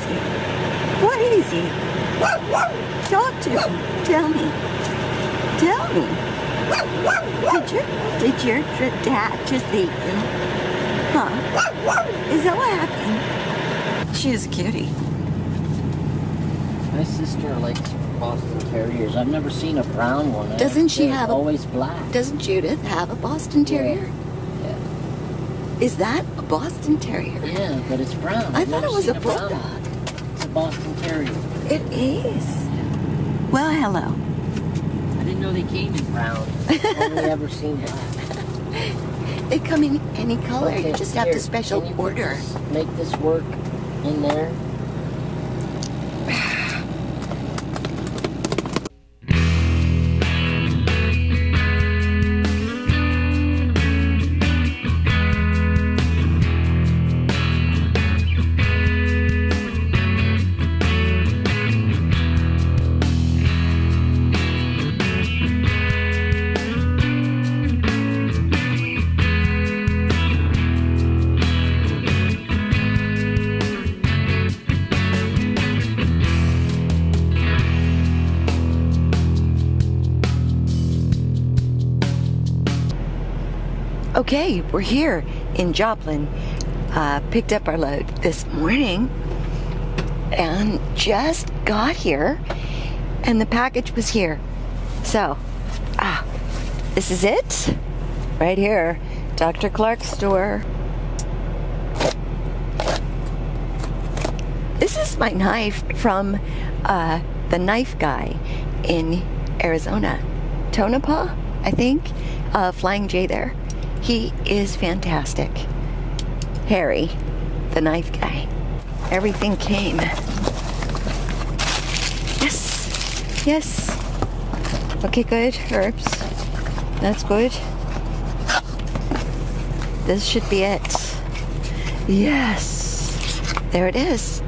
he? What is he? Talk to me. Tell me. Tell me. Did your dad just leave you? Huh? Is that what happened? She is a cutie. My sister likes Boston Terriers. I've never seen a brown one. Doesn't she have always black? Doesn't Judith have a Boston Terrier? Yeah. Is that a Boston Terrier? Yeah, but it's brown. I thought it was a bulldog. It's a Boston Terrier. It is. Well, hello. I didn't know they came in brown. I've only ever seen black. They come in any color. Okay, You just have to special order. Make this work in there. Okay, we're here in Joplin. Picked up our load this morning and just got here, and the package was here. So, this is it right here, Dr. Clark's store. This is my knife from the knife guy in Arizona, Tonopah, I think. Flying J there. He is fantastic. Harry, the knife guy. Everything came. Yes, yes. Okay, good. Herbs. That's good. This should be it. Yes. There it is.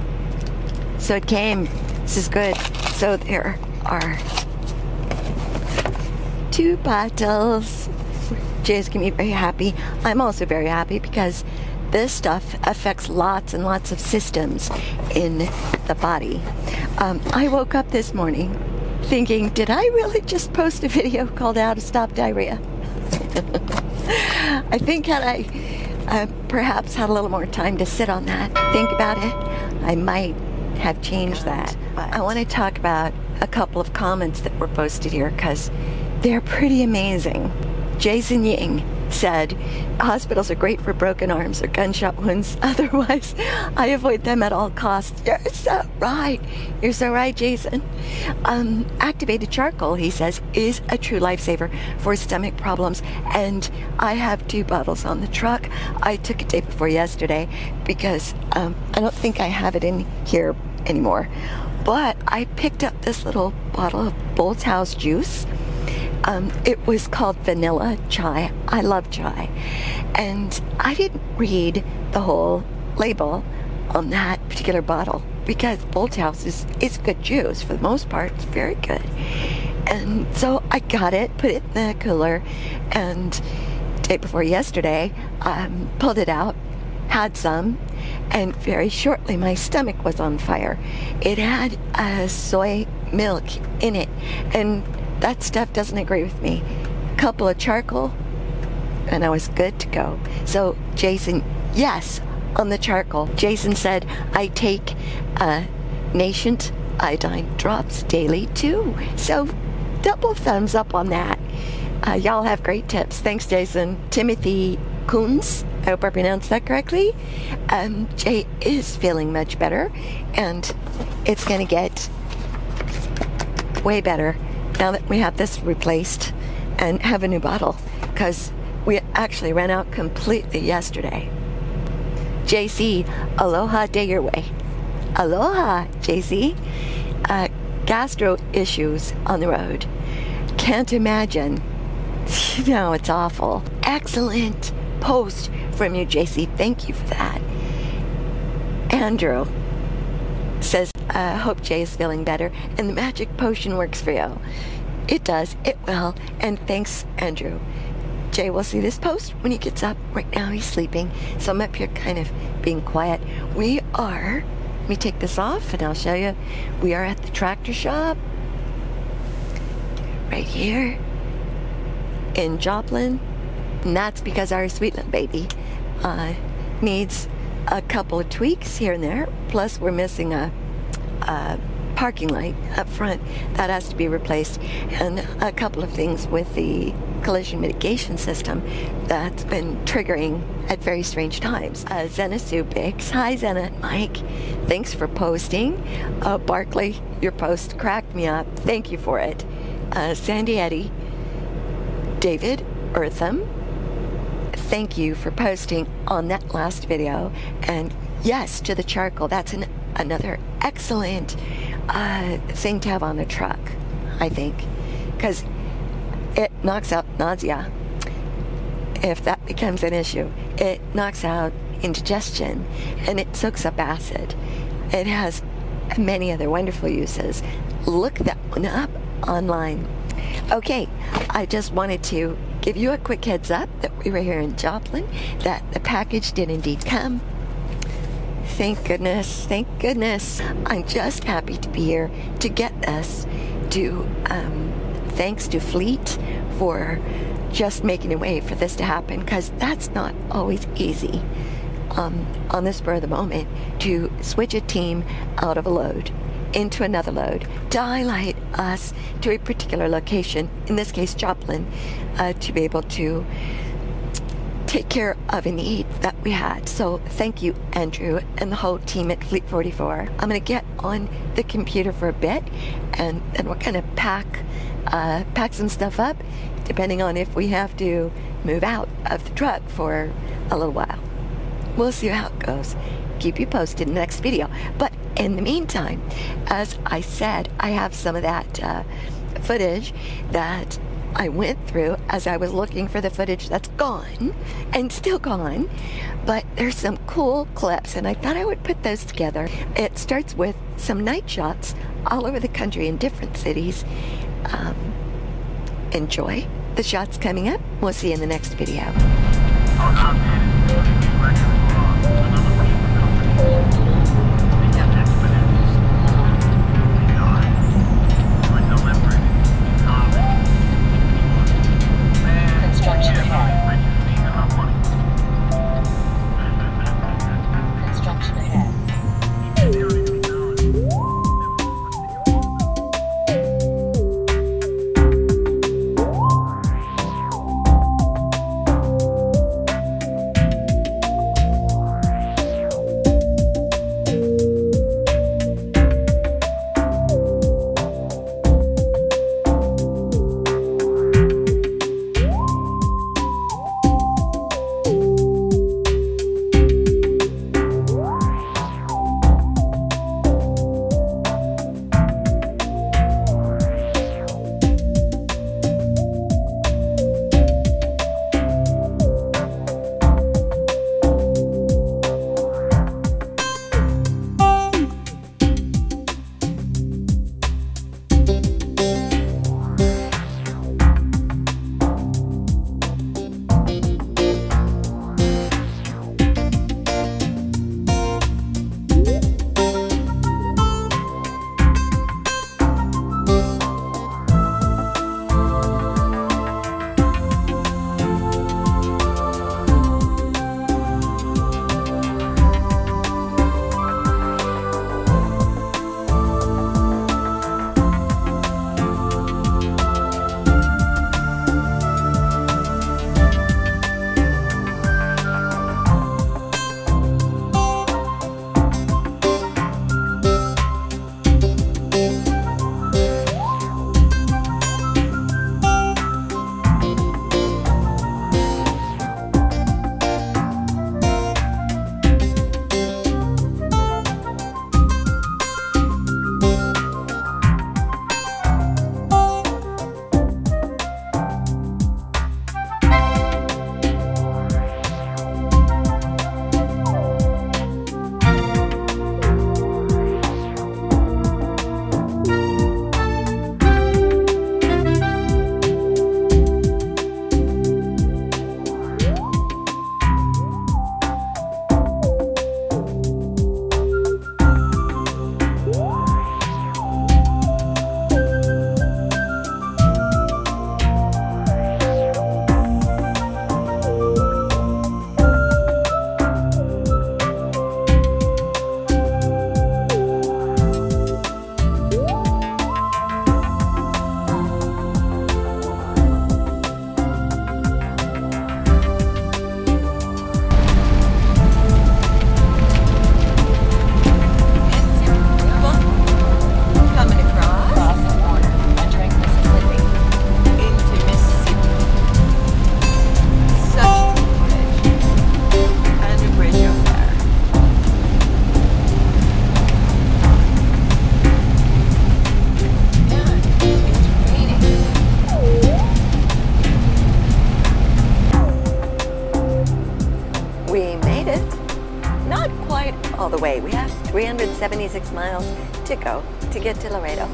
So it came. This is good. So there are 2 bottles. Jay's gonna be very happy. I'm also very happy because this stuff affects lots and lots of systems in the body. I woke up this morning thinking, did I really just post a video called How to Stop Diarrhea? I think had I perhaps had a little more time to sit on that, think about it, I might have changed that. But I want to talk about a couple of comments that were posted here because they're pretty amazing. Jason Ying said, hospitals are great for broken arms or gunshot wounds. Otherwise, I avoid them at all costs. You're so right. You're so right, Jason. Activated charcoal, he says, is a true lifesaver for stomach problems. And I have 2 bottles on the truck. I took it day before yesterday because I don't think I have it in here anymore. But I picked up this little bottle of Bolt's House juice. It was called vanilla chai. I love chai. And I didn't read the whole label on that particular bottle because Bolt's House is good juice for the most part. It's very good. And so I got it, put it in the cooler, and day before yesterday, pulled it out, had some, and very shortly my stomach was on fire. It had soy milk in it, and that stuff doesn't agree with me. A couple of charcoal, and I was good to go. So Jason, yes, on the charcoal. Jason said, I take Nascent iodine drops daily too. So double thumbs up on that. Y'all have great tips. Thanks, Jason. Timothy Coons, I hope I pronounced that correctly. Jay is feeling much better, and it's going to get way better now that we have this replaced and have a new bottle, because we actually ran out completely yesterday. JC, aloha day your way. Aloha, JC. Gastro issues on the road. Can't imagine. No, it's awful. Excellent post from you, JC. Thank you for that. Andrew says, hope Jay is feeling better and the magic potion works for you. It does. It will. And thanks, Andrew. Jay will see this post when he gets up. Right now he's sleeping, so I'm up here kind of being quiet. We are Let me take this off and I'll show you. We are at the tractor shop right here in Joplin, and that's because our sweet little baby needs a couple of tweaks here and there. Plus we're missing a parking light up front that has to be replaced, and a couple of things with the collision mitigation system that's been triggering at very strange times. Zena Subix, hi Zena and Mike, thanks for posting. Barkley, your post cracked me up, thank you for it. Sandy Eddy, David Eartham, thank you for posting on that last video. And yes, to the charcoal, that's another excellent thing to have on a truck, I think, because it knocks out nausea if that becomes an issue. It knocks out indigestion, and it soaks up acid. It has many other wonderful uses. Look that one up online. Okay, I just wanted to give you a quick heads up that we were here in Joplin, that the package did indeed come. Thank goodness, thank goodness. I'm just happy to be here to get this. Thanks to Fleet for just making a way for this to happen, because that's not always easy on the spur of the moment to switch a team out of a load into another load to highlight us to a particular location, in this case Joplin, to be able to take care of a need that we had. So thank you, Andrew, and the whole team at Fleet 44. I'm going to get on the computer for a bit, and then we're going to pack some stuff up, depending on if we have to move out of the truck for a little while. We'll see how it goes. Keep you posted in the next video. But in the meantime, as I said, I have some of that footage that I went through as I was looking for the footage that's gone and still gone, but there's some cool clips and I thought I would put those together. It starts with some night shots all over the country in different cities. Enjoy the shots coming up. We'll see you in the next video. all the way. We have 376 miles to go to get to Laredo,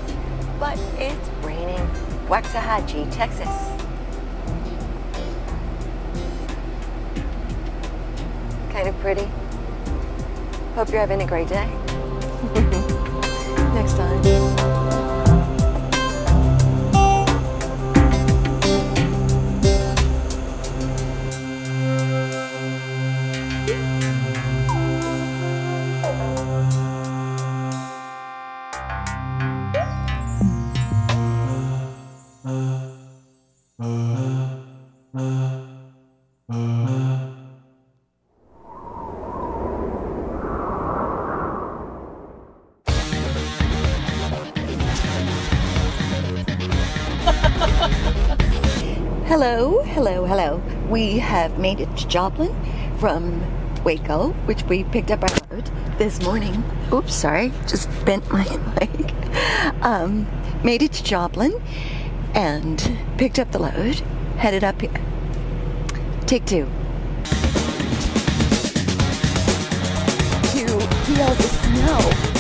but it's raining. Waxahachie, Texas. Kind of pretty. Hope you're having a great day. Next time. Hello, hello, hello. We have made it to Joplin from Waco, which we picked up our load this morning. Oops, sorry, just bent my leg. Made it to Joplin and picked up the load, headed up here. Take two. To feel the snow.